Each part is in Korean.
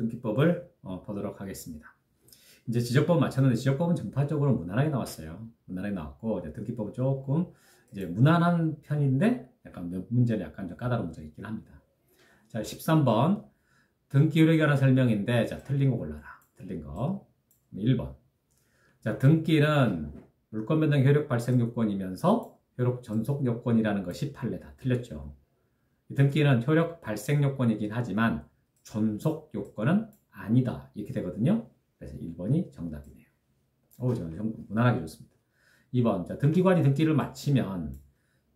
등기법을 보도록 하겠습니다. 이제 지적법 맞췄는데 지적법은 전반적으로 무난하게 나왔어요. 무난하게 나왔고 이제 등기법은 조금 이제 무난한 편인데 약간 몇 문제는 약간 좀 까다로운 문제가 있긴 합니다. 자, 13번 등기 효력에 관한 설명인데 자, 틀린 거 골라라. 틀린 거 1번. 자, 등기는 물권 변동 효력 발생 요건이면서 효력 전속 요건이라는 것이 판례다. 틀렸죠. 등기는 효력 발생 요건이긴 하지만 존속 요건은 아니다. 이렇게 되거든요. 그래서 1번이 정답이네요. 저는 무난하게 좋습니다. 2번. 자, 등기관이 등기를 마치면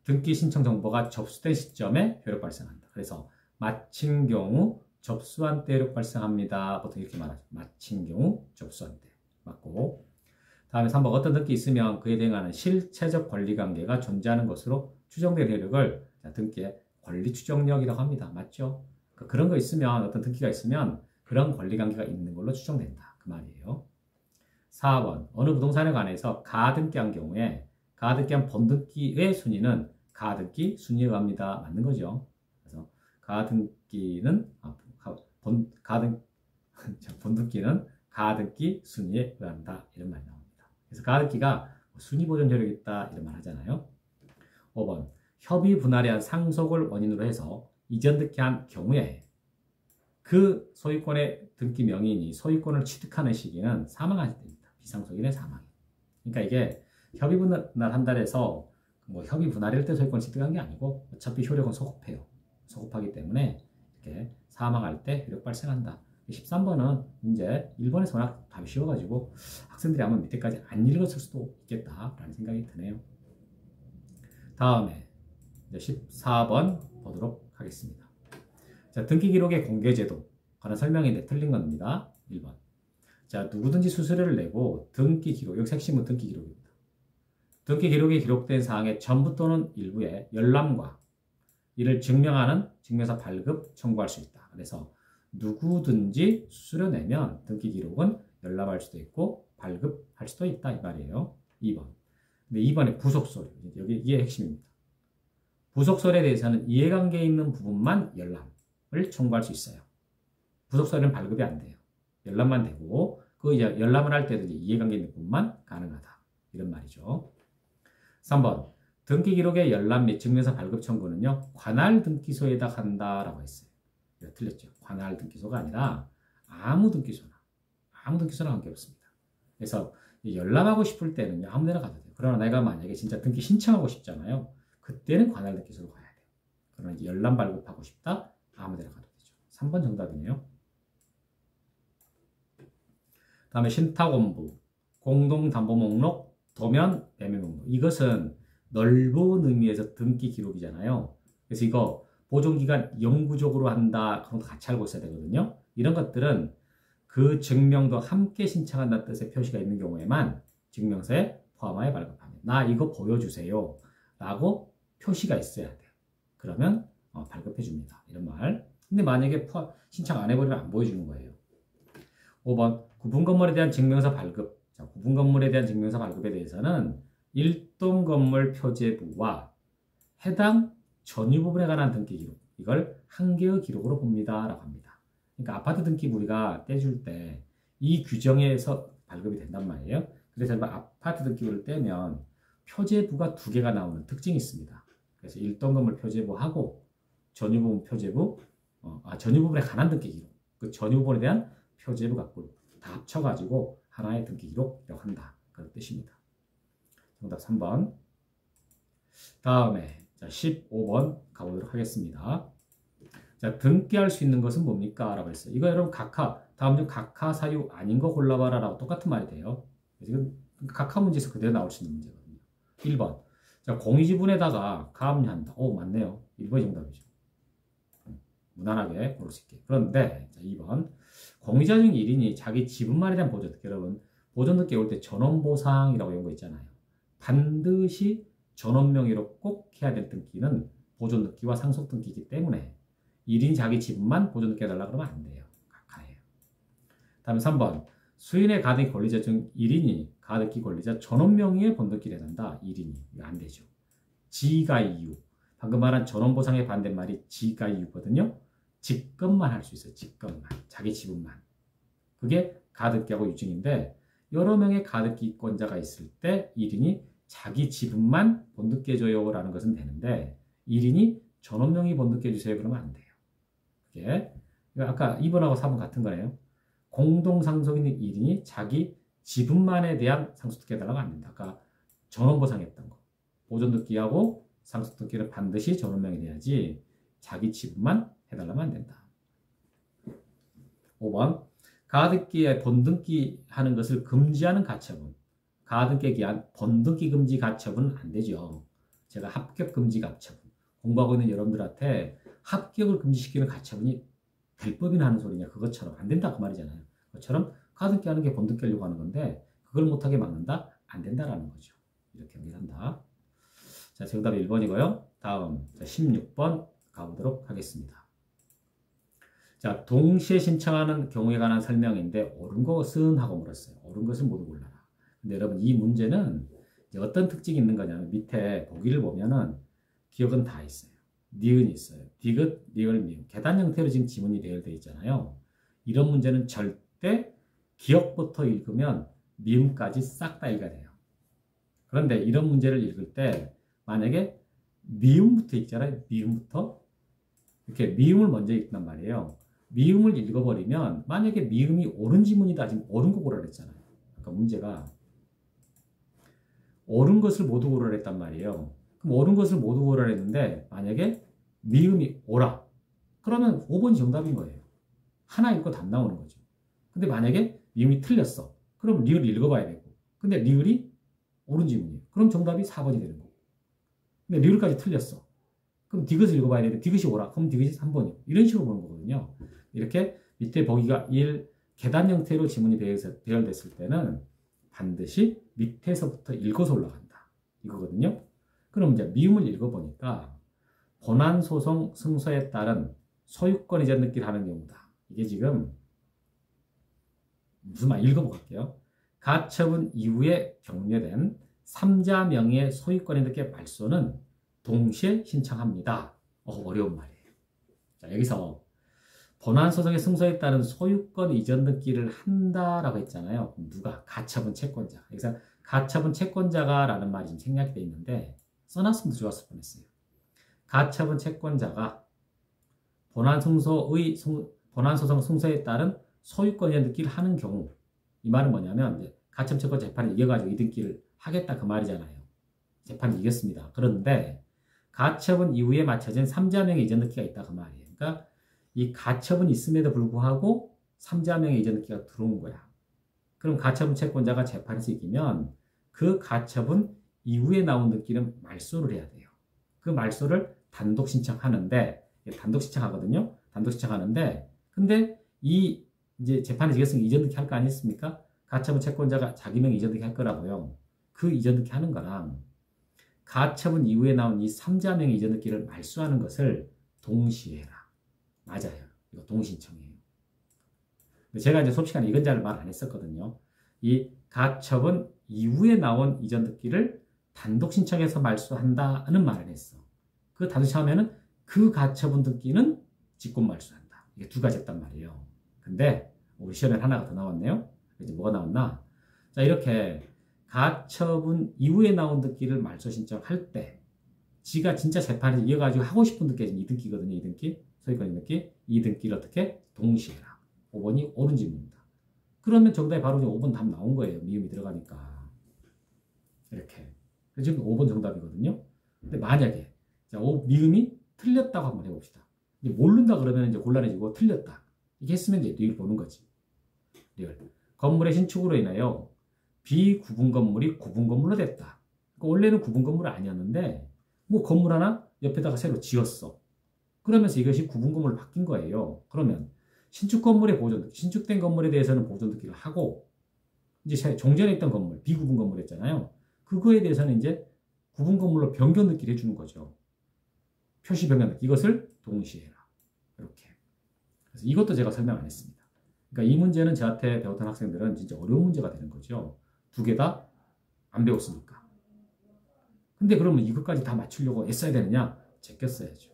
등기 신청 정보가 접수된 시점에 효력 발생한다. 그래서 마친 경우 접수한 때 효력 발생합니다. 보통 이렇게 말하죠. 마친 경우 접수한 때. 맞고. 다음에 3번. 어떤 등기 있으면 그에 대응하는 실체적 권리관계가 존재하는 것으로 추정된 효력을 등기의 권리 추정력이라고 합니다. 맞죠? 그런 거 있으면 어떤 등기가 있으면 그런 권리관계가 있는 걸로 추정된다. 그 말이에요. 4번. 어느 부동산에 관해서 가등기한 경우에 가등기한 본등기의 순위는 가등기 순위에 의합니다. 맞는 거죠. 그래서 가등기는 본등기는 가등기 순위에 의한다. 이런 말이 나옵니다. 그래서 가등기가 순위 보존 효력이 있다. 이런 말 하잖아요. 5번. 협의 분할에 한 상속을 원인으로 해서 이전 등기한 경우에 그 소유권의 등기 명의인이 소유권을 취득하는 시기는 사망할 때입니다. 비상속인의 사망. 그러니까 이게 협의 분할한다 해서 뭐 협의 분할일 때 소유권 취득한 게 아니고 어차피 효력은 소급해요. 소급하기 때문에 이렇게 사망할 때 효력 발생한다. 13번은 문제 1번에서 워낙 답이 쉬워가지고 학생들이 아마 밑에까지 안 읽었을 수도 있겠다라는 생각이 드네요. 다음에 이제 14번 보도록 하겠습니다. 자, 등기 기록의 공개 제도 관한 설명인데 틀린 겁니다. 1번. 자, 누구든지 수수료를 내고 등기 기록, 여기 핵심은 등기 기록입니다. 등기 기록에 기록된 사항의 전부 또는 일부의 열람과 이를 증명하는 증명서 발급 청구할 수 있다. 그래서 누구든지 수수료 내면 등기 기록은 열람할 수도 있고 발급할 수도 있다. 이 말이에요. 2번. 근데 2번에 부속서류. 여기 이게 핵심입니다. 부속서류에 대해서는 이해관계에 있는 부분만 열람을 청구할 수 있어요. 부속서류는 발급이 안 돼요. 열람만 되고 그 열람을 할 때도 이해관계 있는 부분만 가능하다. 이런 말이죠. 3번. 등기 기록의 열람 및 증명서 발급 청구는요. 관할 등기소에다 한다라고 했어요. 틀렸죠. 관할 등기소가 아니라 아무 등기소나 관계없습니다. 그래서 열람하고 싶을 때는 아무 데나 가도 돼요. 그러나 내가 만약에 진짜 등기 신청하고 싶잖아요. 그때는 관할 등기소로 가야 돼요. 그러나 이제 열람 발급하고 싶다? 아무 데나 가도 되죠. 3번 정답이네요. 다음에 신탁원부, 공동담보목록, 도면, 매매목록. 이것은 넓은 의미에서 등기 기록이잖아요. 그래서 이거 보존기간 영구적으로 한다. 그런 거 같이 알고 있어야 되거든요. 이런 것들은 그 증명도 함께 신청한다는 뜻의 표시가 있는 경우에만 증명서에 포함하여 발급합니다. 나 이거 보여주세요. 라고 표시가 있어야 돼요. 그러면 발급해 줍니다. 이런 말. 근데 만약에 신청 안 해버리면 안 보여주는 거예요. 5번. 구분 건물에 대한 증명서 발급. 자, 구분 건물에 대한 증명서 발급에 대해서는 일동 건물 표제부와 해당 전유 부분에 관한 등기 기록. 이걸 한 개의 기록으로 봅니다. 라고 합니다. 그러니까 아파트 등기 우리가 떼줄 때 이 규정에서 발급이 된단 말이에요. 그래서 아파트 등기부를 떼면 표제부가 2개가 나오는 특징이 있습니다. 그래서 일동 건물 표제부하고 전유 부분 표제부, 전유 부분에 관한 등기 기록. 그 전유 부분에 대한 표제부 갖고 다 합쳐가지고 하나의 등기 기록이라고 한다. 그런 뜻입니다. 정답 3번. 다음에 자, 15번 가보도록 하겠습니다. 자, 등기할 수 있는 것은 뭡니까? 라고 했어요. 이거 여러분 다음 중 각하 사유 아닌 거 골라봐라 라고 똑같은 말이 돼요. 지금 각하 문제에서 그대로 나올 수 있는 문제거든요. 1번. 자, 공유지분에다가 가압류한다. 오, 맞네요. 1번이 정답이죠. 무난하게 고를 수 있게. 그런데 자, 2번. 공유자 중 1인이 자기 지분만에 대한 보존 등기. 여러분, 보존 등기 올 때 전원보상이라고 이런 거 있잖아요. 반드시 전원 명의로 꼭 해야 될 등기는 보존 등기와 상속 등기이기 때문에 1인 자기 지분만 보존 등기 해달라 그러면 안 돼요. 각하예요. 다음에 3번. 수인의 가등기 권리자 중 1인이 가등기 권리자 전원 명의의 본등기를 해단다. 1인이. 이거 안 되죠. 지가 이유. 방금 말한 전원보상의 반대말이 지가 이유거든요. 직급만 할 수 있어요. 직급만. 자기 지분만. 그게 가등기하고 유증인데 여러 명의 가등기권자가 있을 때 1인이 자기 지분만 본득해 줘요 라는 것은 되는데 1인이 전원명의 본득해 주세요 그러면 안 돼요. 그게 아까 2번하고 4번 같은 거예요. 공동상속인 1인이 자기 지분만에 대한 상속특기 해달라고 안 된다. 아까 전원보상했던 거. 보존특기하고 상속특기는 반드시 전원명이 돼야지 자기 지분만 해달라면 안 된다. 5번 가등기에 본등기 하는 것을 금지하는 가처분. 가등기에 기한 본등기 금지 가처분은 안 되죠. 제가 합격 금지 가처분. 공부하고 있는 여러분들한테 합격을 금지시키는 가처분이 될 법이나 하는 소리냐. 그것처럼 안 된다 그 말이잖아요. 그것처럼 가등기 하는 게 본등기 하려고 하는 건데 그걸 못하게 막는다? 안 된다라는 거죠. 이렇게 연결한다. 자, 정답이 1번이고요. 다음 16번 가보도록 하겠습니다. 자, 동시에 신청하는 경우에 관한 설명인데 옳은 것은 하고 물었어요. 옳은 것은 모두 골라라. 근데 여러분 이 문제는 이제 어떤 특징이 있는 거냐면 밑에 보기를 보면은 기억은 다 있어요. 니은이 있어요. 디귿, 리을, 미음. 계단 형태로 지금 지문이 대열되어 있잖아요. 이런 문제는 절대 기억부터 읽으면 미음까지 싹 다 읽어야 돼요. 그런데 이런 문제를 읽을 때 만약에 미음부터 읽잖아요. 미음부터. 이렇게 미음을 먼저 읽단 말이에요. 미음을 읽어버리면 만약에 미음이 옳은 지문이다. 지금 옳은 거 고르라 했잖아요. 그러니까 문제가 옳은 것을 모두 고르라 했단 말이에요. 그럼 옳은 것을 모두 고르라 했는데 만약에 미음이 옳아. 그러면 5번이 정답인 거예요. 하나 읽고 답 나오는 거죠. 근데 만약에 미음이 틀렸어. 그럼 리을 읽어봐야 되고. 근데 리을이 옳은 지문이에요. 그럼 정답이 4번이 되는 거고. 근데 리을까지 틀렸어. 그럼 디귿을 읽어봐야 되는데 디귿이 옳아. 그럼 디귿이 3번이고. 이런 식으로 보는 거거든요. 이렇게 밑에 보기가 1, 계단 형태로 지문이 배열됐을 때는 반드시 밑에서부터 읽어서 올라간다. 이거거든요. 그럼 이제 미음을 읽어보니까 본안소송 승소에 따른 소유권 이전 등기를 하는 경우다. 이게 지금 무슨 말 읽어볼게요. 가처분 이후에 경료된 3자 명의의 소유권 이전 등기 말소는 동시에 신청합니다. 어려운 말이에요. 자, 여기서 본안소송의 승소에 따른 소유권 이전 등기를 한다라고 했잖아요. 누가? 가처분 채권자. 여기서 가처분 채권자가 라는 말이 지금 생략이 되어 있는데 써놨으면 좋았을 뻔했어요. 가처분 채권자가 본안소송 승소에 따른 소유권 이전 등기를 하는 경우 이 말은 뭐냐면 이제 가처분 채권 재판을 이겨가지고 이 등기를 하겠다 그 말이잖아요. 재판을 이겼습니다. 그런데 가처분 이후에 맞춰진 3자명의 이전 등기가 있다 그 말이에요. 그러니까 이 가처분이 있음에도 불구하고 3자명의 이전 등기가 들어온 거야. 그럼 가처분 채권자가 재판에서 이기면 그 가처분 이후에 나온 등기는 말소를 해야 돼요. 그 말소를 단독 신청하는데 단독 신청하거든요. 단독 신청하는데 근데 이 이제 재판에서 이겼으니까 이전 등기 할 거 아니겠습니까? 가처분 채권자가 자기 명의 이전 등기 할 거라고요. 그 이전 등기 하는 거랑 가처분 이후에 나온 이 3자명의 이전 등기를 말소하는 것을 동시에 해라. 맞아요. 이거 동신청이에요. 근데 제가 이제 수업 시간에 이건 잘 말 안 했었거든요. 이 가처분 이후에 나온 이전 등기를 단독 신청해서 말소한다는 말을 했어. 그 단독 신청하면은 그 가처분 등기는 직권 말소한다. 이게 두 가지였단 말이에요. 근데 우리 시험에 하나가 더 나왔네요. 이제 뭐가 나왔나? 자, 이렇게 가처분 이후에 나온 등기를 말소 신청할 때 지가 진짜 재판에서 이어가지고 하고 싶은 등기가 이 등기거든요. 이 등기. 소유권 등기. 이 등기를 어떻게? 동시에 해라. 5번이 옳은 질문입니다. 그러면 정답이 바로 5번 답 나온 거예요. 미음이 들어가니까. 이렇게. 지금 5번 정답이거든요. 근데 만약에 자, 미음이 틀렸다고 한번 해봅시다. 이제 모른다 그러면 이제 곤란해지고 틀렸다. 이게 했으면 이제 리을 보는 거지. 리을. 건물의 신축으로 인하여 비구분 건물이 구분 건물로 됐다. 그러니까 원래는 구분 건물 아니었는데 뭐 건물 하나 옆에다가 새로 지었어. 그러면서 이것이 구분 건물로 바뀐 거예요. 그러면 신축 건물의 보존, 신축된 건물에 대해서는 보존 등기를 하고 이제 종전에 있던 건물, 비구분 건물이었잖아요. 그거에 대해서는 이제 구분 건물로 변경 등기를 해주는 거죠. 표시 변경 등기. 이것을 동시에 해라. 이렇게. 그래서 이것도 제가 설명 안 했습니다. 그러니까 이 문제는 저한테 배웠던 학생들은 진짜 어려운 문제가 되는 거죠. 두 개 다 안 배웠으니까. 근데 그러면 이것까지 다 맞추려고 애써야 되느냐? 제껴 써야죠.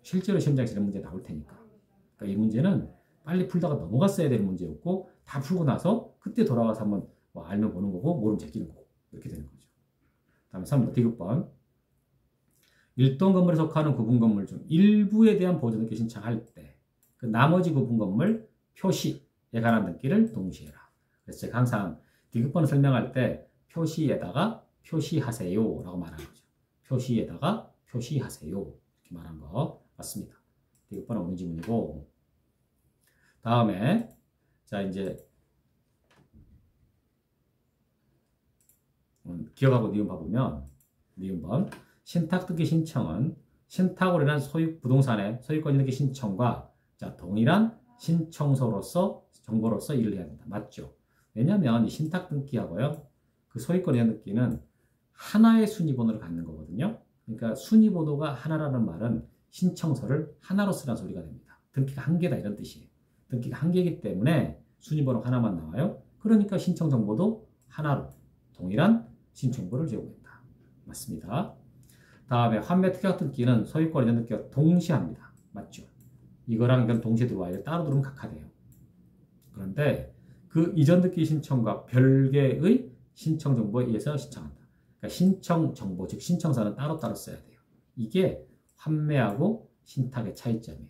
실제로 시험장에서 이런 문제 나올 테니까. 그러니까 이 문제는 빨리 풀다가 넘어갔어야 되는 문제였고 다 풀고 나서 그때 돌아와서 한번 뭐 알면 보는 거고 모르면 제끼는 거고 이렇게 되는 거죠. 다음에 3번 디귿번. 일동 건물에 속하는 구분 건물 중 일부에 대한 보존 등기 신청할 때 그 나머지 구분 건물 표시에 관한 등기를 동시에 해라. 그래서 제가 항상 디귿번을 설명할 때 표시에다가 표시하세요 라고 말하는 거죠. 표시에다가 표시하세요 이렇게 말한 거 맞습니다. 디귿번은 없는 지문이고 다음에 자 이제 기억하고 니은 봐보면 니은번 신탁 등기 신청은 신탁으로 인한 소유 부동산의 소유권 등기 신청과 자 동일한 신청서로서 정보로서 일을 해야 된다. 맞죠? 왜냐하면 이 신탁 등기하고요 그 소유권 이전 등기는 하나의 순위번호를 갖는 거거든요. 그러니까 순위번호가 하나라는 말은 신청서를 하나로 쓰라는 소리가 됩니다. 등기가 한 개다 이런 뜻이에요. 등기가 한 개이기 때문에 순위번호 하나만 나와요. 그러니까 신청 정보도 하나로 동일한 신청번호를 제공한다. 맞습니다. 다음에 환매 특약 등기는 소유권 이전 등기와 동시합니다. 맞죠? 이거랑 이건 동시에 들어와요. 따로 들어오면 각하돼요. 그런데 그 이전 등기 신청과 별개의 신청 정보에 의해서 신청한다. 그러니까 신청 정보, 즉 신청서는 따로따로 써야 돼요. 이게 환매하고 신탁의 차이점이에요.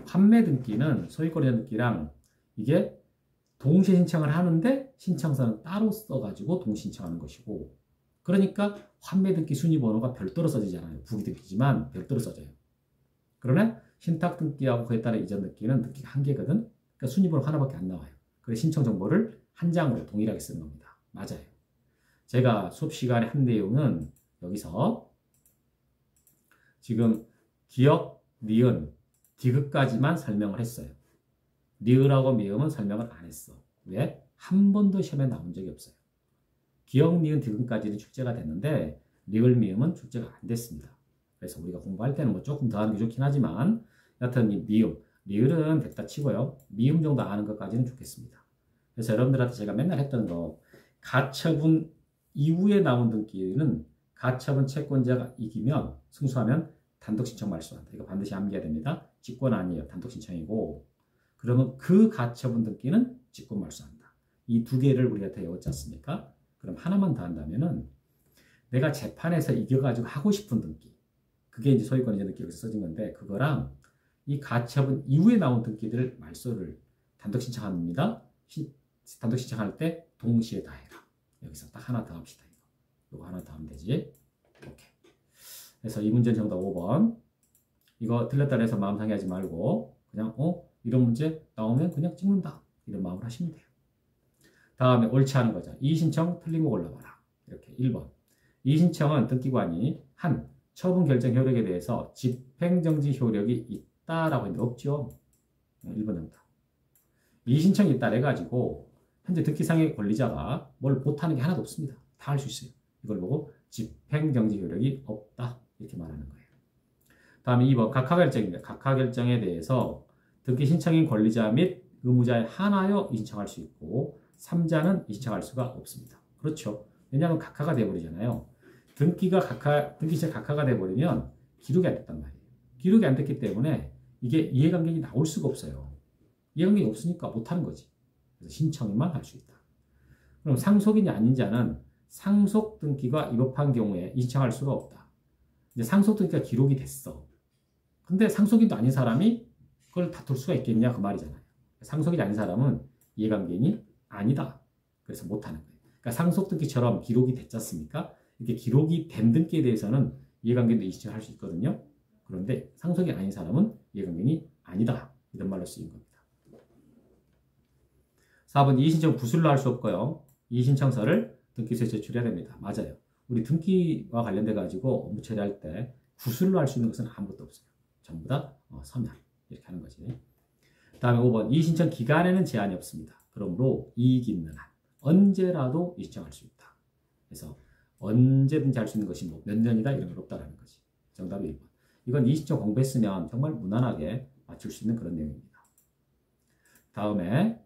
환매 등기는 소유권 이전 등기랑 이게 동시에 신청을 하는데 신청서는 따로 써가지고 동시 신청하는 것이고 그러니까 환매 등기 순위번호가 별도로 써지잖아요. 부기 등기지만 별도로 써져요. 그러나 신탁 등기하고 그에 따른 이전 등기는 등기가 한 개거든. 그러니까 순위번호 하나밖에 안 나와요. 그래서 신청 정보를 한 장으로 동일하게 쓰는 겁니다. 맞아요. 제가 수업 시간에 한 내용은 여기서 지금 기역, 니은, 디귿까지만 설명을 했어요. 리을하고 미음은 설명을 안 했어. 왜? 한 번도 시험에 나온 적이 없어요. 기역, 니은, 디귿까지는 출제가 됐는데 리을, 미음은 출제가 안 됐습니다. 그래서 우리가 공부할 때는 뭐 조금 더 하는 게 좋긴 하지만 여하튼 이 미음, 리을은 됐다 치고요. 미음 정도 아는 것까지는 좋겠습니다. 그래서 여러분들한테 제가 맨날 했던 거 가처분 이후에 나온 등기는 가처분 채권자가 이기면 승소하면 단독 신청 말소한다. 이거 반드시 암기해야 됩니다. 직권 아니에요. 단독 신청이고 그러면 그 가처분 등기는 직권 말소한다. 이 두 개를 우리가 다 외웠지 않습니까? 그럼 하나만 더 한다면은 내가 재판에서 이겨가지고 하고 싶은 등기 그게 이제 소유권 이전 등기 여기서 써진 건데 그거랑 이 가처분 이후에 나온 등기들을 말소를 단독 신청합니다. 단독 신청할 때 동시에 다 해라. 여기서 딱 하나 더 합시다. 이거 하나 더 하면 되지. 오케이. 그래서 이 문제는 정답 5번. 이거 틀렸다 해서 마음 상해하지 말고 그냥 이런 문제 나오면 그냥 찍는다. 이런 마음을 하시면 돼요. 다음에 옳지 않은 거죠. 이의신청 틀린 거 골라봐라. 이렇게 1번. 이의신청은 등기관이 한 처분 결정 효력에 대해서 집행정지 효력이 있다라고 했는데 없죠. 1번 정답. 이의신청이 있다 해가지고 현재 등기상의 권리자가 뭘 못하는 게 하나도 없습니다. 다 할 수 있어요. 이걸 보고 집행정지 효력이 없다. 이렇게 말하는 거예요. 다음에 2번 각하결정입니다. 각하결정에 대해서 등기 신청인 권리자 및 의무자에 한하여 이의신청할 수 있고 3자는 이의신청할 수가 없습니다. 그렇죠. 왜냐하면 각하가 돼버리잖아요. 등기시에 각하가 돼버리면 기록이 안 됐단 말이에요. 기록이 안 됐기 때문에 이게 이해관계가 나올 수가 없어요. 이해관계가 없으니까 못하는 거지. 그래서 신청만 할 수 있다. 그럼 상속인이 아닌 자는 상속 등기가 위법한 경우에 이의신청할 수가 없다. 이제 상속 등기가 기록이 됐어. 근데 상속인도 아닌 사람이 그걸 다툴 수가 있겠냐 그 말이잖아요. 상속인이 아닌 사람은 이해관계인이 아니다. 그래서 못하는 거예요. 그러니까 상속 등기처럼 기록이 됐지 않습니까? 이렇게 기록이 된 등기에 대해서는 이해관계인도 이의신청할 수 있거든요. 그런데 상속이 아닌 사람은 이해관계인이 아니다. 이런 말로 쓰인 겁니다. 4번 이의신청 구술로 할 수 없고요. 이의신청서를 등기소에 제출해야 됩니다. 맞아요. 우리 등기와 관련돼 가지고 업무 처리할 때 구술로 할 수 있는 것은 아무것도 없어요. 전부 다 서면 이렇게 하는 거지. 다음에 5번 이의신청 기간에는 제한이 없습니다. 그러므로 이익이 있는 한 언제라도 이의신청할 수 있다. 그래서 언제든지 할 수 있는 것이 뭐 몇 년이다 이런 건 없다라는 거지. 정답이 1번. 이건 이의신청 공부했으면 정말 무난하게 맞출 수 있는 그런 내용입니다. 다음에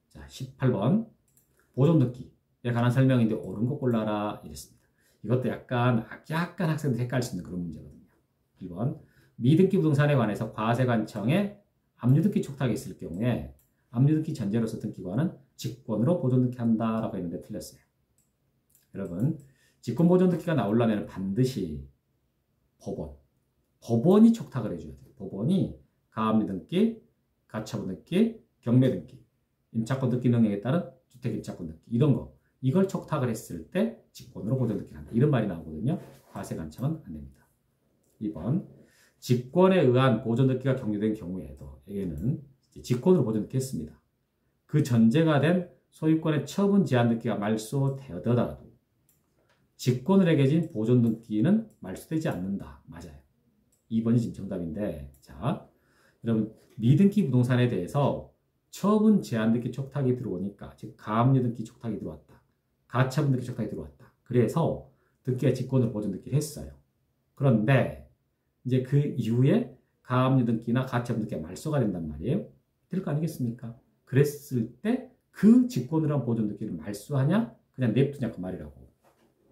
자 18번 보존등기에 관한 설명인데 옳은 거 골라라 이랬습니다. 이것도 약간 학생들이 헷갈릴 수 있는 그런 문제거든요. 1번 미등기 부동산에 관해서 과세관청에 압류등기 촉탁이 있을 경우에 압류등기 전제로서 등기관은 직권으로 보존등기 한다라고 했는데 틀렸어요. 여러분, 직권보존등기가 나오려면 반드시 법원이 촉탁을 해줘야 돼요. 법원이 가압류등기, 가처분등기, 경매등기, 임차권등기 능력에 따른 주택임차권등기 이런 거 이걸 촉탁을 했을 때 직권으로 보존등기를 한다. 이런 말이 나오거든요. 과세관청은 안 됩니다. 2번 직권에 의한 보존등기가 격려된 경우에는 직권으로 보존등기 했습니다. 그 전제가 된 소유권의 처분 제한등기가 말소되더라도 직권을 해계진 보존등기는 말소되지 않는다. 맞아요. 2번이 지금 정답인데, 자, 여러분 미등기 부동산에 대해서 처분 제한등기 촉탁이 들어오니까, 즉 가압류등기 촉탁이 들어왔다. 가처분등기 촉탁이 들어왔다. 그래서 등기가 직권으로 보존등기를 했어요. 그런데 이제 그 이후에 가압류등기나 가처분등기가 말소가 된단 말이에요. 될 거 아니겠습니까? 그랬을 때 그 직권으로 한 보존등기를 말소하냐, 그냥 냅두냐 그 말이라고.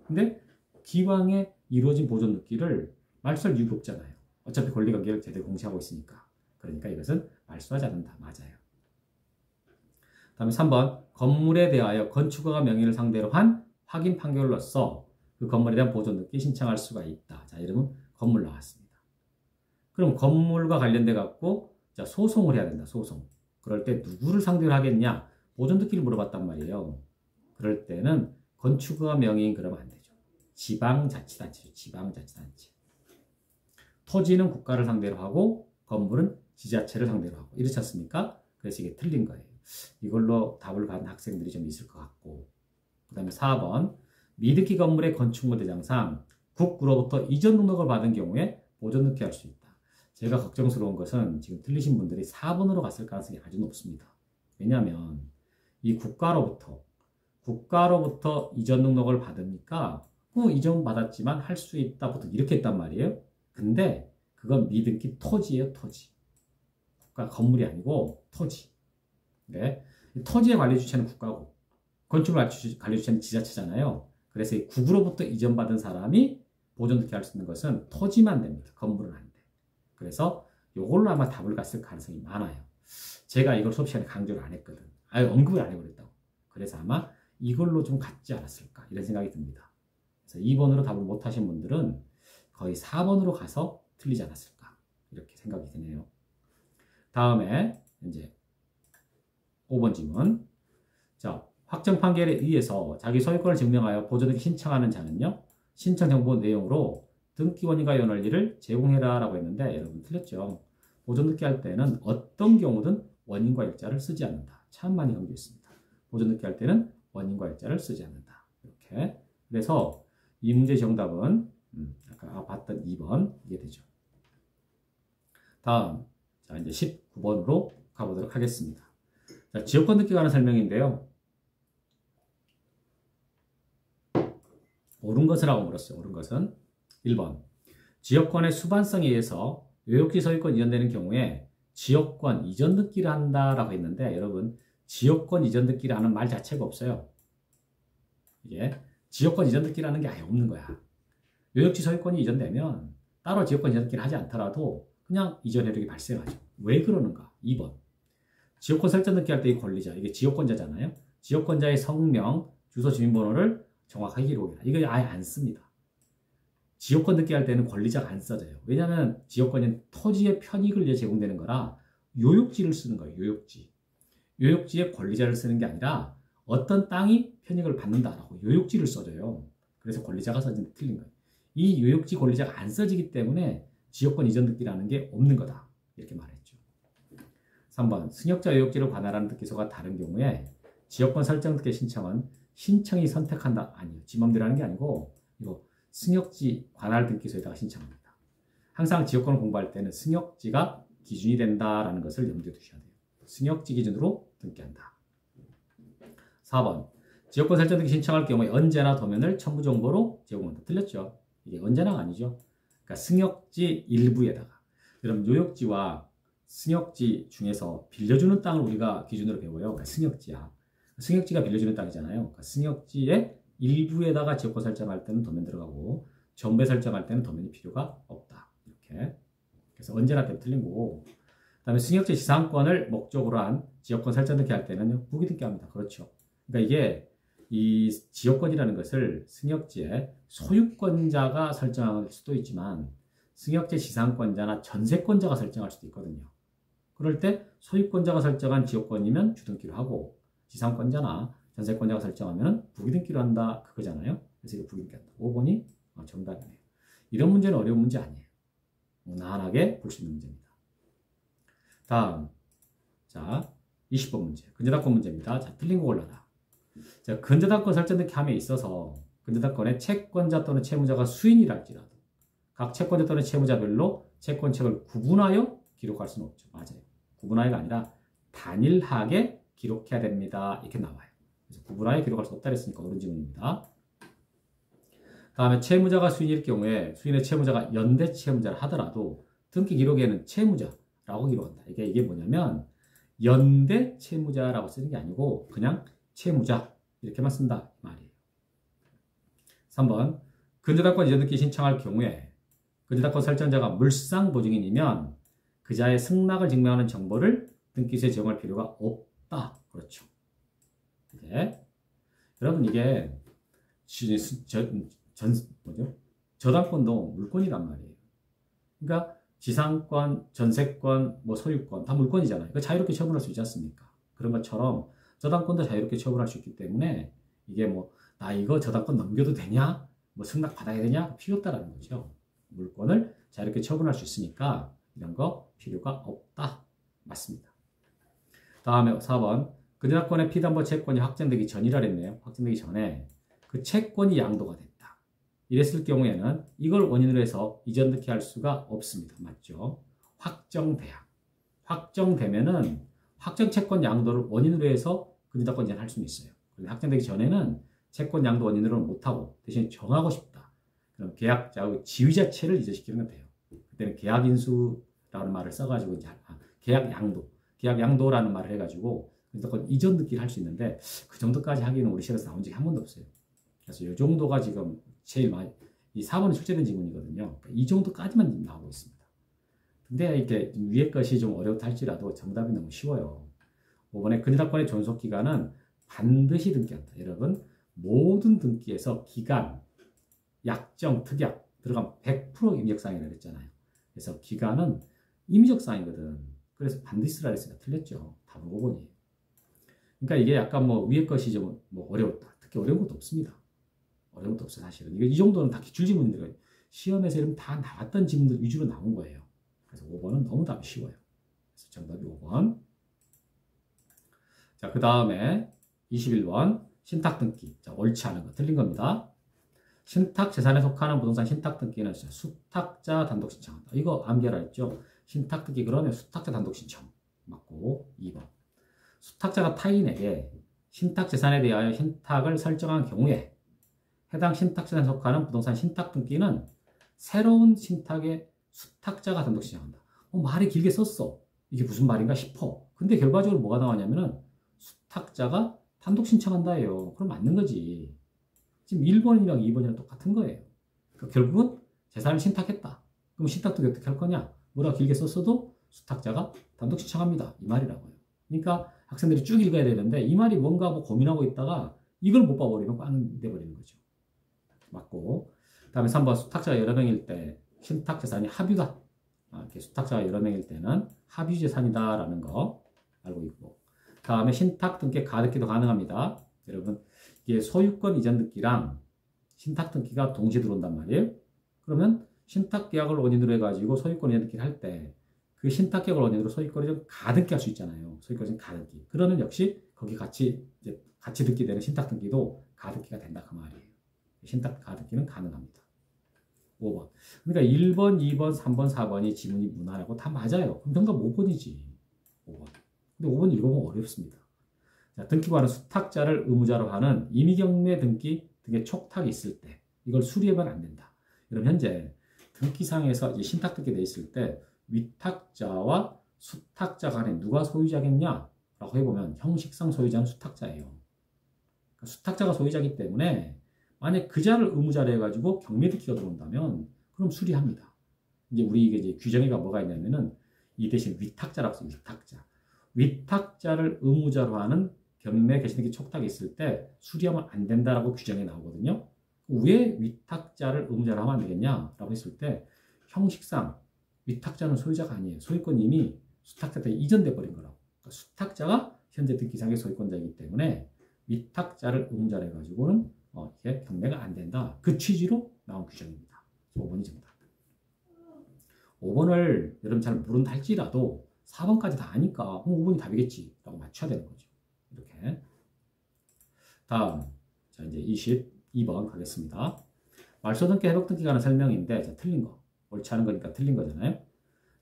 근데 기왕에 이루어진 보존등기를 말소할 이유가 없잖아요. 어차피 권리관계를 제대로 공시하고 있으니까. 그러니까 이것은 말소하지 않는다. 맞아요. 다음에 3번 건물에 대하여 건축허가 명의를 상대로 한 확인 판결로서 그 건물에 대한 보존등기 신청할 수가 있다. 자, 이러면 건물 나왔습니다. 그럼 건물과 관련돼 갖고 자, 소송을 해야 된다. 소송. 그럴 때 누구를 상대로 하겠냐? 보존등기를 물어봤단 말이에요. 그럴 때는 건축허가 명의인 그러면 안 되죠. 지방자치단체죠. 지방자치단체. 토지는 국가를 상대로 하고 건물은 지자체를 상대로 하고 이렇지 않습니까? 그래서 이게 틀린 거예요. 이걸로 답을 받은 학생들이 좀 있을 것 같고, 그 다음에 4번 미등기 건물의 건축물 대장상 국구로부터 이전 등록을 받은 경우에 보존등기 할 수 있다. 제가 걱정스러운 것은 지금 틀리신 분들이 4번으로 갔을 가능성이 아주 높습니다. 왜냐하면 이 국가로부터 이전 등록을 받으니까 이전 받았지만 할 수 있다 보통 이렇게 했단 말이에요. 근데 그건 미등기 토지예요. 토지. 국가 건물이 아니고 토지. 네. 토지의 관리 주체는 국가고 건축물 관리 주체는 지자체잖아요. 그래서 이 국으로부터 이전받은 사람이 보존등기 할 수 있는 것은 토지만 됩니다. 건물은 안 돼. 그래서 이걸로 아마 답을 갔을 가능성이 많아요. 제가 이걸 수업 시간에 강조를 안 했거든. 언급을 안 해버렸다고. 그래서 아마 이걸로 좀 같지 않았을까 이런 생각이 듭니다. 그래서 2번으로 답을 못하신 분들은 거의 4번으로 가서 틀리지 않았을까 이렇게 생각이 드네요. 다음에 이제 5번 질문. 자, 확정 판결에 의해서 자기 소유권을 증명하여 보존등기 신청하는 자는요, 신청 정보 내용으로 등기원인과 연원리를 제공해라 라고 했는데 여러분 틀렸죠. 보존등기 할 때는 어떤 경우든 원인과 일자를 쓰지 않는다. 참 많이 강조했습니다. 보존등기 할 때는 원인과 일자를 쓰지 않는다. 이렇게. 그래서 이 문제 정답은 아까 봤던 2번 이게 되죠. 다음, 자 이제 19번으로 가보도록 하겠습니다. 자, 지역권 등기에 관한 설명인데요. 옳은 것을 하고 물었어요. 옳은 것은 1번 지역권의 수반성에 의해서 요역지 소유권 이전되는 경우에 지역권 이전 등기를 한다라고 했는데 여러분 지역권 이전 등기를 하는 말 자체가 없어요. 이게 지역권 이전 등기라는 게 아예 없는 거야. 요역지 소유권이 이전되면 따로 지역권 이전 등기를 하지 않더라도 그냥 이전 효력이 발생하죠. 왜 그러는가? 2번 지역권 설정 등기할 때 이 권리자, 이게 지역권자잖아요. 지역권자의 성명, 주소, 주민번호를 정확하게 기록해라. 이거 아예 안 씁니다. 지역권 등기할 때는 권리자가 안 써져요. 왜냐하면 지역권은 토지의 편익을 위해 제공되는 거라 요역지를 쓰는 거예요. 요역지. 요역지에 권리자를 쓰는 게 아니라 어떤 땅이 편익을 받는다라고 요역지를 써줘요. 그래서 권리자가 써지는 게 틀린 거예요. 이 요역지 권리자가 안 써지기 때문에 지역권 이전 등기라는 게 없는 거다. 이렇게 말했죠. 3번 승역자 요역지를 관할하는 등기소가 다른 경우에 지역권 설정 등기 신청은 신청이 선택한다. 아니요. 지 맘대로 하는 게 아니고 이거 승역지 관할 등기소에다가 신청합니다. 항상 지역권을 공부할 때는 승역지가 기준이 된다라는 것을 염두에 두셔야 돼요. 승역지 기준으로 등기한다. 4번 지역권 설정 등기 신청할 경우에 언제나 도면을 첨부 정보로 제공한다. 틀렸죠? 이게 언제나가 아니죠. 그러니까 승역지 일부에다가 여러분 요역지와 승역지 중에서 빌려주는 땅을 우리가 기준으로 배워요. 그러니까 승역지야. 승역지가 빌려주는 땅이잖아요. 그러니까 승역지의 일부에다가 지역권 설정할 때는 도면 들어가고 전부에 설정할 때는 도면이 필요가 없다. 이렇게. 그래서 언제나 때문에 틀린 거고. 그다음에 승역지 지상권을 목적으로 한 지역권 설정 등기 할 때는 부기 등기합니다. 그렇죠. 그러니까 이게 이 지역권이라는 것을 승역지의 소유권자가 설정할 수도 있지만 승역지 지상권자나 전세권자가 설정할 수도 있거든요. 그럴 때 소유권자가 설정한 지역권이면 주등기로 하고 지상권자나 전세권자가 설정하면 부기등기로 한다 그거잖아요. 그래서 이거 부기등기한다. 5번이 정답이네요. 이런 문제는 어려운 문제 아니에요. 무난하게 볼 수 있는 문제입니다. 다음, 자 20번 문제, 근저당권 문제입니다. 자, 틀린 거 골라라. 자, 근저당권 설정 등기 함에 있어서 근저당권의 채권자 또는 채무자가 수인이랄지라도 각 채권자 또는 채무자별로 채권책을 구분하여 기록할 수는 없죠. 맞아요. 구분하여가 아니라 단일하게 기록해야 됩니다. 이렇게 나와요. 그래서 구분하여 기록할 수 없다 그랬으니까 옳은 질문입니다. 다음에 채무자가 수인일 경우에 수인의 채무자가 연대 채무자를 하더라도 등기 기록에는 채무자라고 기록한다. 이게 뭐냐면 연대 채무자라고 쓰는 게 아니고 그냥 채무자 이렇게만 쓴다 이 말이에요. 3번 근저당권 이전 등기 신청할 경우에 근저당권 설정자가 물상보증인이면 그자의 승낙을 증명하는 정보를 등기소에 제공할 필요가 없다. 그렇죠. 네. 여러분 이게 저당권도 물권이란 말이에요. 그러니까 지상권, 전세권, 소유권 다 물권이잖아요. 그 자유롭게 처분할 수 있지 않습니까? 그런 것처럼 저당권도 자유롭게 처분할 수 있기 때문에 이게 나 이거 저당권 넘겨도 되냐? 승낙 받아야 되냐? 필요 없다라는 거죠. 물권을 자유롭게 처분할 수 있으니까 이런 거 필요가 없다. 맞습니다. 다음에 4번 근저당권의 피담보 채권이 확정되기 전이라 했네요. 확정되기 전에 그 채권이 양도가 됐다. 이랬을 경우에는 이걸 원인으로 해서 이전 등기할 수가 없습니다. 맞죠? 확정돼야. 확정되면은 확정 채권 양도를 원인으로 해서 근저당권 이전할 수는 있어요. 그런데 확정되기 전에는 채권 양도 원인으로는 못하고 대신 정하고 싶다. 그럼 계약자의 지위 자체를 이전시키는 건 돼요. 그때는 계약인수라는 말을 써가지고 이제 계약 양도라는 말을 해가지고 근저당권 이전 등기를 할 수 있는데 그 정도까지 하기는 우리 시험에서 나온 적이 한 번도 없어요. 그래서 이 정도가 지금 제일 많이 이 4번에 출제된 질문이거든요. 그러니까 이 정도까지만 나오고 있습니다. 근데 이게 위에 것이 좀 어렵다 할지라도 정답이 너무 쉬워요. 5번에 근저당권의 존속기간은 반드시 등기한다. 여러분 모든 등기에서 기간, 약정, 특약 들어가면 100% 임의적사항이라고 했잖아요. 그래서 기간은 임의적사항이거든. 그래서 반드시 쓰라 했으니까 틀렸죠. 답은 5번이에요. 그러니까 이게 약간 위에 것이 좀 어려웠다. 특히 어려운 것도 없습니다. 어려운 것도 없어요, 사실은. 이 정도는 다 기출지문인데 시험에서 이런 다 나왔던 질문들 위주로 나온 거예요. 그래서 5번은 너무 답이 쉬워요. 그래서 정답이 5번. 자, 그 다음에 21번 신탁등기. 자, 옳지 않은 거 틀린 겁니다. 신탁재산에 속하는 부동산 신탁등기는 수탁자 단독 신청한다. 이거 암기하라 했죠. 신탁등기 그러면 수탁자 단독 신청. 맞고 2번. 수탁자가 타인에게 신탁재산에 대하여 신탁을 설정한 경우에 해당 신탁재산에 속하는 부동산 신탁등기는 새로운 신탁의 수탁자가 단독 신청한다. 말이 길게 썼어. 이게 무슨 말인가 싶어. 근데 결과적으로 뭐가 나왔냐면은 수탁자가 단독 신청한다예요. 그럼 맞는 거지. 지금 1번이랑 2번이랑 똑같은 거예요. 그러니까 결국은 재산을 신탁했다. 그럼 신탁등기 어떻게 할 거냐? 뭐라 길게 썼어도 수탁자가 단독 신청합니다. 이 말이라고요. 그러니까 학생들이 쭉 읽어야 되는데 이 말이 뭔가 고민하고 있다가 이걸 못 봐버리면 꽝 돼버리는 거죠. 맞고. 다음에 3번 수탁자가 여러 명일 때 신탁재산이 합유다. 이렇게 수탁자가 여러 명일 때는 합유재산이다라는 거 알고 있고. 다음에 신탁등기 가등기도 가능합니다. 여러분 이게 소유권 이전 등기랑 신탁등기가 동시에 들어온단 말이에요. 그러면 신탁계약을 원인으로 해가지고 소유권 이전 등기를 할 때 그 신탁계약을 원인으로 소유권을 좀 가등기 할 수 있잖아요. 소유권 가등기. 그러면 역시 거기 같이 등기되는 신탁등기도 가등기가 된다 그 말이에요. 신탁 가등기는 가능합니다. 5번. 그러니까 1번, 2번, 3번, 4번이 지문이 무난하고 다 맞아요. 그럼 정답 5번이지. 5번. 근데 5번 읽어보면 어렵습니다. 자, 등기부하는 수탁자를 의무자로 하는 임의경매 등기 등의 촉탁이 있을 때 이걸 수리하면 안 된다. 그럼 현재 등기상에서 이제 신탁등기 돼 있을 때 위탁자와 수탁자 간에 누가 소유자겠냐? 라고 해보면 형식상 소유자는 수탁자예요. 그러니까 수탁자가 소유자이기 때문에 만약 그자를 의무자로 해가지고 경매등기가 들어온다면 그럼 수리합니다. 이제 우리 이제 규정에가 뭐가 있냐면은 이 대신 위탁자라고 써요. 위탁자. 위탁자를 의무자로 하는 경매 개시등기 촉탁이 있을 때 수리하면 안 된다라고 규정이 나오거든요. 왜 위탁자를 의무자로 하면 안 되겠냐라고 했을 때 형식상 위탁자는 소유자가 아니에요. 소유권이 이미 수탁자한테 이전돼 버린 거라고. 그러니까 수탁자가 현재 등기상의 소유권자이기 때문에 위탁자를 의무자로 해가지고는 이게 경매가 안 된다. 그 취지로 나온 규정입니다. 5번이 정답. 5번을 여러분 잘 모른다 할지라도 4번까지 다 아니까 5번이 답이겠지 라고 맞춰야 되는 거죠. 이렇게. 다음, 자 이제 22번 가겠습니다. 말소등기 회복등기 관한 설명인데 자, 틀린 거. 옳지 않은 거니까 틀린 거잖아요.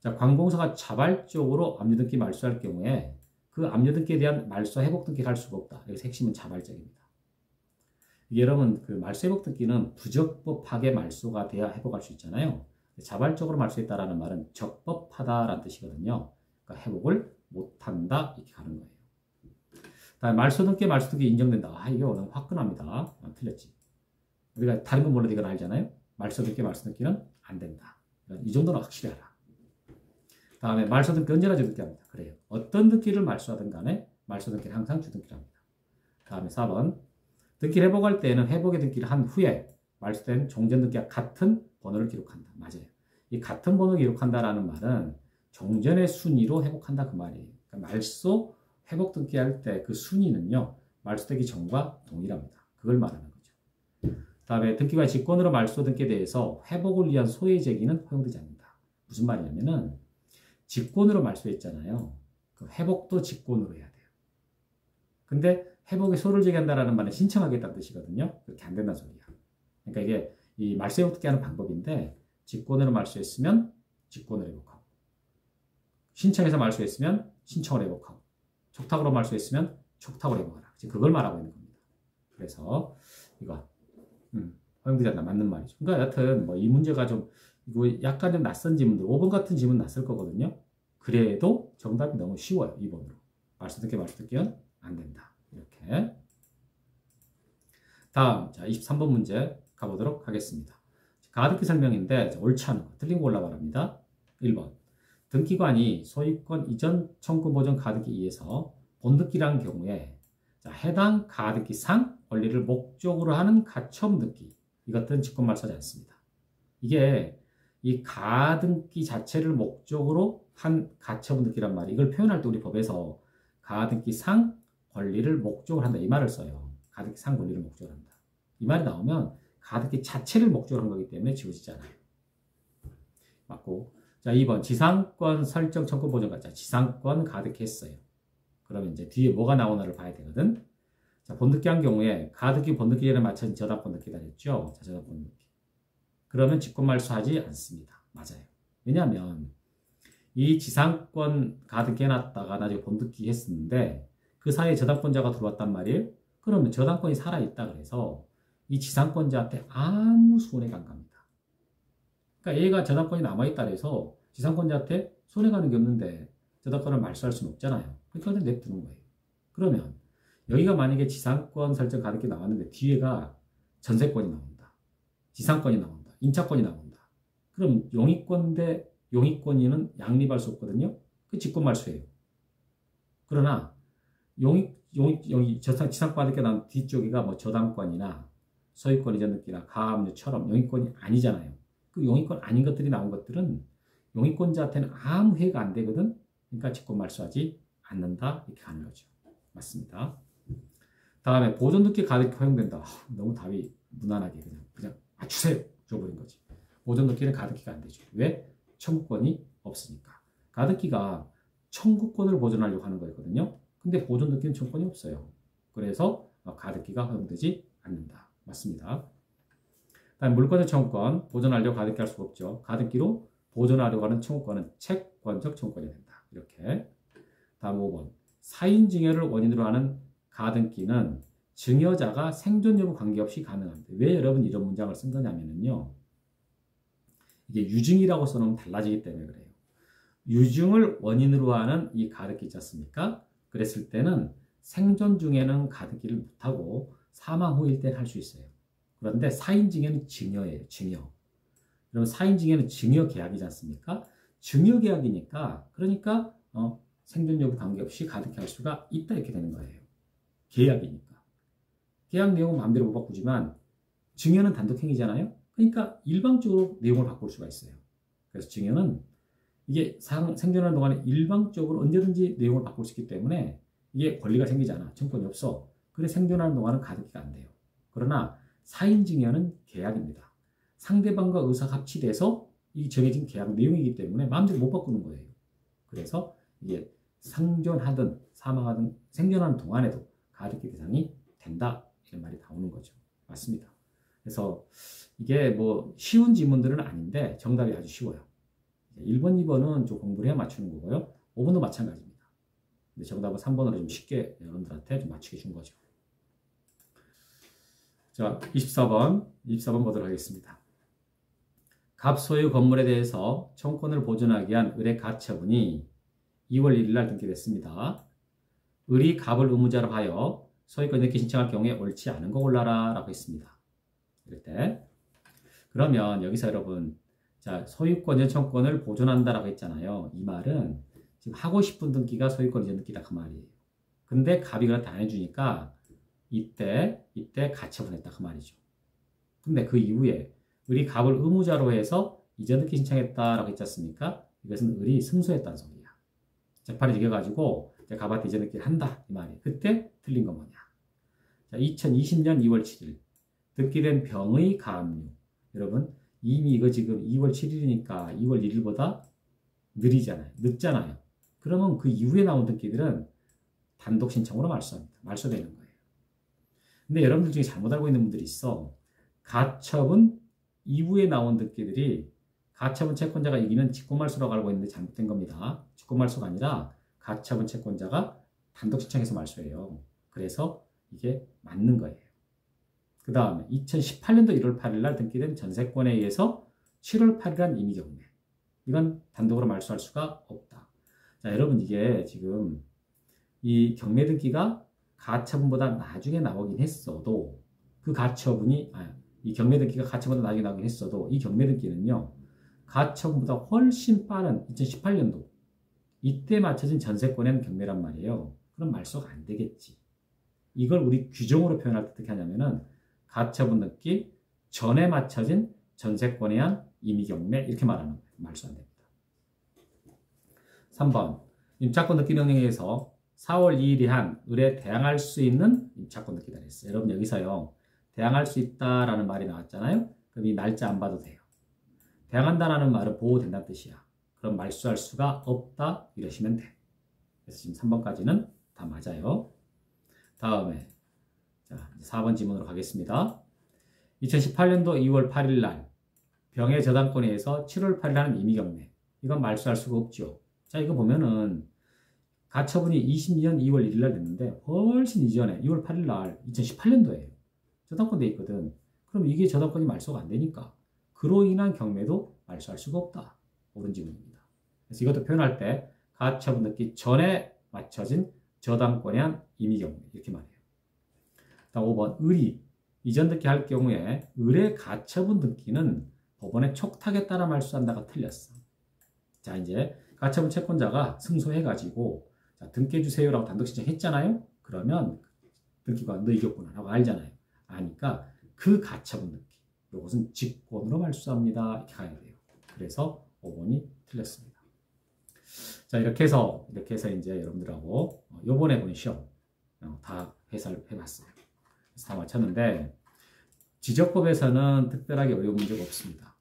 자, 관공서가 자발적으로 압류등기 말소할 경우에 그 압류등기에 대한 말소 회복등기를 할 수가 없다. 여기서 핵심은 자발적입니다. 이게 여러분 그 말소 회복등기는 부적법하게 말소가 돼야 회복할 수 있잖아요. 자발적으로 말소했다라는 말은 적법하다라는 뜻이거든요. 그러니까 회복을 못한다 이렇게 가는 거예요. 다음에 말소등기 인정된다. 이게 너무 화끈합니다. 틀렸지. 우리가 다른 건 몰라도 이건 알잖아요. 말소등기는 안 된다. 이 정도는 확실히 알아. 다음에 말소등기 언제나 주등기합니다. 그래요. 어떤 등기를 말소하든 간에 말소등기는 항상 주등기랍니다. 다음에 4번. 등기를 회복할 때에는 회복의 등기를 한 후에 말소된 종전등기와 같은 번호를 기록한다. 맞아요. 이 같은 번호를 기록한다라는 말은 종전의 순위로 회복한다 그 말이에요. 그러니까 말소 회복 등기할 때 그 순위는요. 말소되기 전과 동일합니다. 그걸 말하는 거죠. 다음에 등기관 직권으로 말소 등기에 대해서 회복을 위한 소외 제기는 허용되지 않는다. 무슨 말이냐면은 직권으로 말소했잖아요. 그 회복도 직권으로 해야 돼요. 근데 회복에 소를 제기한다라는 말은 신청하겠다는 뜻이거든요. 그렇게 안 된다는 소리야. 그러니까 이게 이 말소 회복 등기하는 방법인데 직권으로 말소했으면 직권을 회복하고 신청해서 말소했으면 신청을 회복하고 촉탁으로 말소했으면 촉탁으로 회복하라. 그걸 말하고 있는 겁니다. 그래서 이거 허용되지 않는다. 맞는 말이죠. 그러니까 여하튼 뭐 이 문제가 좀 이거 약간 좀 낯선 지문들 5번 같은 지문 낯설 거거든요. 그래도 정답이 너무 쉬워요. 2번으로. 말소 등기는 안 된다. 이렇게. 다음 자 23번 문제 가보도록 하겠습니다. 가등기 설명인데 옳지 않은 거 틀린 거 올라가랍니다. 1번 등기관이 소유권 이전 청구 보전 가등기에 의해서 본등기란 경우에 자, 해당 가등기상 권리를 목적으로 하는 가처분 등기 이것들은 직권말소하지 않습니다. 이게 이 가등기 자체를 목적으로 한 가처분 등기란 말이 이걸 표현할 때 우리 법에서 가등기상 권리를 목적으로 한다 이 말을 써요. 가등기상 권리를 목적으로 한다. 이 말이 나오면 가등기 자체를 목적으로 한 거기 때문에 지워지지 않아요. 맞고 자 2번 지상권 설정 청구 보전가 자 지상권 가등기 했어요. 그러면 이제 뒤에 뭐가 나오나를 봐야 되거든. 자 본등기 한 경우에 가등기 본등기 전에 맞춰진 저당권 등기다 했죠. 자 저당권 등기. 그러면 직권말소하지 않습니다. 맞아요. 왜냐하면 이 지상권 가등기 해놨다가 나중에 본등기 했었는데 그 사이에 저당권자가 들어왔단 말이에요. 그러면 저당권이 살아있다 그래서 이 지상권자한테 아무 손해가 안 갑니다. 그러니까 얘가 저당권이 남아있다 그래서 지상권자한테 손해가는 게 없는데 저당권을 말소할 수는 없잖아요. 그러니까 그냥 냅두는 거예요. 그러면 여기가 만약에 지상권 설정 가등기 나왔는데 뒤에가 전세권이 나온다. 지상권이 나온다. 임차권이 나온다. 그럼 용익권 대 용익권이는 양립할 수 없거든요. 그 직권말소예요. 그러나 지상권 가등기가 나온 뒤쪽이가 뭐 저당권이나 소유권 이전 등기나 가압류처럼 용익권이 아니잖아요. 그 용익권 아닌 것들이 나온 것들은 용익권자한테는 아무 해가 안 되거든. 그러니까 직권말소하지 않는다. 이렇게 가는 거죠. 맞습니다. 다음에 보존등기 가등기 허용된다. 너무 답이 무난하게 그냥 주세요. 줘버린 거지. 보존등기는 가등기가 안 되죠. 왜? 청구권이 없으니까. 가등기가 청구권을 보존하려고 하는 거였거든요. 근데 보존등기는 청구권이 없어요. 그래서 가등기가 허용되지 않는다. 맞습니다. 다음 물권적 청구권 보존하려고 가등기 할 수가 없죠. 가등기로 보존하려고 하는 청구권은 채권적 청구권이 된다. 이렇게. 다음 5번 사인증여를 원인으로 하는 가등기는 증여자가 생존 여부 관계없이 가능합니다. 왜 여러분 이런 문장을 쓴 거냐면요. 이게 유증이라고 써놓으면 달라지기 때문에 그래요. 유증을 원인으로 하는 이 가등기 있지 않습니까? 그랬을 때는 생존 중에는 가등기를 못하고 사망 후일 때는 할 수 있어요. 그런데 사인증여는 증여예요. 증여. 그럼 사인증여는 증여 계약이지 않습니까? 증여계약이니까 그러니까 생존 여부 관계없이 가득히 할 수가 있다 이렇게 되는 거예요. 계약이니까. 계약 내용은 마음대로 못 바꾸지만 증여는 단독행위잖아요. 그러니까 일방적으로 내용을 바꿀 수가 있어요. 그래서 증여는 이게 생존하는 동안에 일방적으로 언제든지 내용을 바꿀 수 있기 때문에 이게 권리가 생기잖아. 청권이 없어. 그래 생존하는 동안은 가득히가 안 돼요. 그러나 사인 증여는 계약입니다. 상대방과 의사가 합치돼서 이 정해진 계약 내용이기 때문에 마음대로 못 바꾸는 거예요. 그래서 이게 생존하든 사망하든 생존하는 동안에도 가득히 대상이 된다 이런 말이 나오는 거죠. 맞습니다. 그래서 이게 뭐 쉬운 지문들은 아닌데 정답이 아주 쉬워요. 1번, 2번은 좀 공부를 해야 맞추는 거고요. 5번도 마찬가지입니다. 근데 정답은 3번으로 좀 쉽게 여러분들한테 좀 맞추게 준 거죠. 자, 24번 보도록 하겠습니다. 갑 소유 건물에 대해서 청권을 보존하기 위한 을의 가처분이 2월 1일 날 등기됐습니다. 을이 갑을 의무자로 하여 소유권 이렇게 신청할 경우에 옳지 않은 거 골라라 라고 했습니다. 이럴 때 그러면 여기서 여러분 자 소유권 이전 청권을 보존한다라고 했잖아요. 이 말은 지금 하고 싶은 등기가 소유권 이전 등기다 그 말이에요. 근데 갑이 그걸 다 해주니까 이때 가처분했다 그 말이죠. 근데 그 이후에 을이 갑을 의무자로 해서 이전 등기 신청했다라고 했지 않습니까? 이것은 을이 승소했다는 소리야. 재판이 이겨가지고 갑한테 이전 등기를 한다 이 말이에요. 그때 틀린 거 뭐냐? 자, 2020년 2월 7일 등기된 병의 가압류. 여러분 이미 이거 지금 2월 7일이니까 2월 1일보다 늦잖아요. 그러면 그 이후에 나온 등기들은 단독 신청으로 말소합니다. 말소되는 거예요. 근데 여러분들 중에 잘못 알고 있는 분들이 있어. 가처분 이후에 나온 등기들이 가처분 채권자가 이기는 직권말소라고 알고 있는데 잘못된 겁니다. 직권말소가 아니라 가처분 채권자가 단독 신청해서 말소해요. 그래서 이게 맞는 거예요. 그 다음에 2018년도 1월 8일 날 등기된 전세권에 의해서 7월 8일간 임의경매. 이건 단독으로 말소할 수가 없다. 자, 여러분 이게 지금 이 경매 등기가 가처분보다 나중에 나오긴 했어도 그 가처분이 이 경매 등기가 가처분보다 나중에 나오긴 했어도 이 경매 등기는요. 가처분보다 훨씬 빠른 2018년도 이때 맞춰진 전세권에는 경매란 말이에요. 그럼 말소가 안 되겠지. 이걸 우리 규정으로 표현할 때 어떻게 하냐면은 가처분 등기 전에 맞춰진 전세권에 의한 임의경매 이렇게 말하는 거예요. 말소 안 됩니다. 3번 임차권 등기 명령에 의해서 4월 2일이 한 을에 대항할 수 있는 임차권 등기다 했어요. 여러분 여기서요. 대항할 수 있다라는 말이 나왔잖아요. 그럼 이 날짜 안 봐도 돼요. 대항한다라는 말은 보호된다는 뜻이야. 그럼 말소할 수가 없다 이러시면 돼. 그래서 지금 3번까지는 다 맞아요. 다음에 자, 4번 지문으로 가겠습니다. 2018년도 2월 8일 날 병의 저당권에 의해서 7월 8일 하는 임의경매. 이건 말소할 수가 없죠. 자, 이거 보면은 가처분이 22년 2월 1일 날 됐는데 훨씬 이전에 2월 8일 날 2018년도에 저당권 돼 있거든. 그럼 이게 저당권이 말소가 안 되니까 그로 인한 경매도 말소할 수가 없다. 옳은 지문입니다. 그래서 이것도 표현할 때 가처분 등기 전에 맞춰진 저당권에 의한 임의경매 이렇게 말해요. 다음 5번 을이 이전 등기 할 경우에 을의 가처분 등기는 법원의 촉탁에 따라 말소한다가 틀렸어. 자 이제 가처분 채권자가 승소해가지고 자, 등기해 주세요라고 단독 신청했잖아요. 그러면 등기가 너 이겼구나 라고 알잖아요. 아니까 그 가처분 등기 이것은 직권으로 말소합니다. 이렇게 가야 돼요. 그래서 5번이 틀렸습니다. 자 이렇게 해서 이제 여러분들하고 요번에 본 시험 다 해설을 해봤어요. 다 맞췄는데 지적법에서는 특별하게 어려운 문제가 없습니다.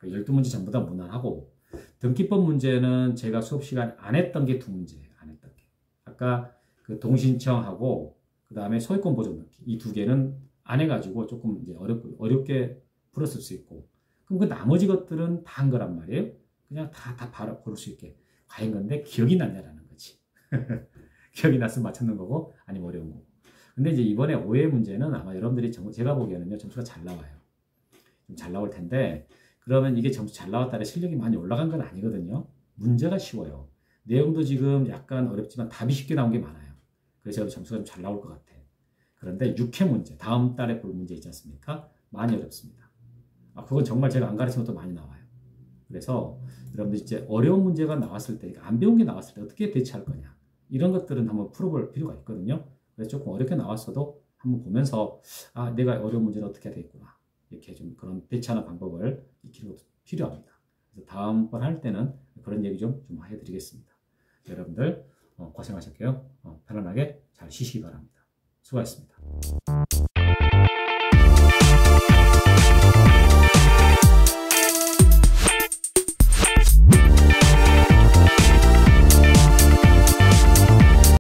12문제 전부 다 무난하고 등기법 문제는 제가 수업 시간 안 했던 게 2문제예요. 안 했던 게. 아까 그 동신청하고 그 다음에 소유권 보존 등기 이 2개는 안 해가지고 조금 이제 어렵게 풀었을 수 있고 그럼 그 나머지 것들은 다 한 거란 말이에요. 그냥 다 바로 고를 수 있게 과연 건데 기억이 났냐라는 거지. 기억이 났으면 맞췄는 거고 아니면 어려운 거고. 근데 이제 이번에 오해 문제는 아마 여러분들이 제가 보기에는요 점수가 잘 나와요. 좀 잘 나올 텐데 그러면 이게 점수 잘 나왔다는 실력이 많이 올라간 건 아니거든요. 문제가 쉬워요. 내용도 지금 약간 어렵지만 답이 쉽게 나온 게 많아요. 그래서 점수가 좀 잘 나올 것 같아. 그런데 6회 문제, 다음 달에 볼 문제 있지 않습니까? 많이 어렵습니다. 그건 정말 제가 안 가르친 것도 많이 나와요. 그래서 여러분들 이제 어려운 문제가 나왔을 때, 안 배운 게 나왔을 때 어떻게 대처할 거냐, 이런 것들은 한번 풀어볼 필요가 있거든요. 그래서 조금 어렵게 나왔어도 한번 보면서 내가 어려운 문제를 어떻게 해야 되겠구나, 이렇게 좀 그런 대처하는 방법을 익히는 것도 필요합니다. 그래서 다음번 할 때는 그런 얘기 좀 해드리겠습니다. 여러분들 고생하셨고요. 편안하게 잘 쉬시기 바랍니다. 수고하셨습니다.